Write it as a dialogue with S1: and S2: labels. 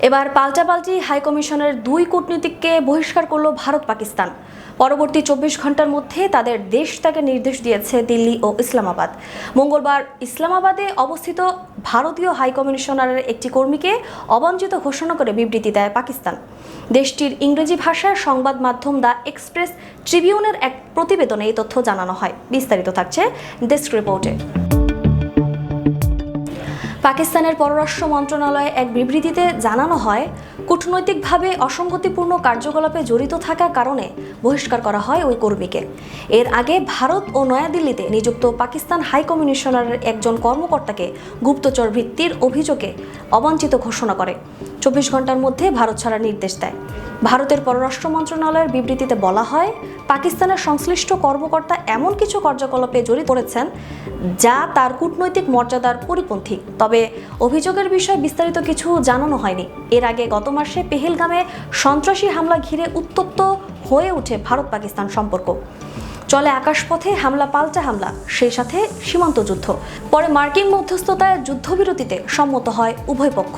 S1: এবার পাল্টাপাল্টি হাইকমিশনের 2 কূটনীতিককে বহিষ্কার করল ভারত পাকিস্তান। পরবর্তী 24 ঘন্টার মধ্যে তাদের দেশ ত্যাগের নির্দেশ দিয়েছে দিল্লি ও ইসলামাবাদ। মঙ্গলবার ইসলামাবাদে অবস্থিত ভারতীয় হাইকমিশনারের একটি কর্মীকে অবাঞ্ছিত ঘোষণা করে বিবৃতি দেয় পাকিস্তান। দেশটির ইংরেজি ভাষার সংবাদ মাধ্যম দ্য এক্সপ্রেস ট্রিবিউনের এক প্রতিবেদনে এই তথ্য জানানো হয়। বিস্তারিত থাকছে ডেস্ক রিপোর্টে। পাকিস্তানের পররাষ্ট্র মন্ত্রণালয়ে এক বিবৃতিতে জানানো হয়, কূটনৈতিকভাবে অসঙ্গতিপূর্ণ কার্যকলাপে জড়িত থাকার কারণে বহিষ্কার করা হয় ওই কর্মীকে। এর আগে ভারত ও নয়াদিল্লিতে নিযুক্ত পাকিস্তান হাইকমিশনারের একজন কর্মকর্তাকে গুপ্তচর বৃত্তির অভিযোগে অবাঞ্ছিত ঘোষণা করে 24 ঘন্টার মধ্যে ভারত ছাড়ার নির্দেশ দেয়। ভারতের পররাষ্ট্র মন্ত্রণালয়ের বিবৃতিতে বলা হয়, পাকিস্তানের সংশ্লিষ্ট কর্মকর্তা এমন কিছু কার্যকলাপে জড়িত করেছেন যা তার কূটনৈতিক মর্যাদার পরিপন্থী। তবে অভিযোগের বিষয়ে বিস্তারিত কিছু জানানো হয়নি। এর আগে গত মাসে পেহেলগামে সন্ত্রাসী হামলা ঘিরে উত্তপ্ত হয়ে ওঠে ভারত পাকিস্তান সম্পর্ক। চলে আকাশপথে হামলা পাল্টা হামলা, সেই সাথে সীমান্ত যুদ্ধ। পরে মার্কিন মধ্যস্থতায় যুদ্ধবিরতিতে সম্মত হয় উভয় পক্ষ।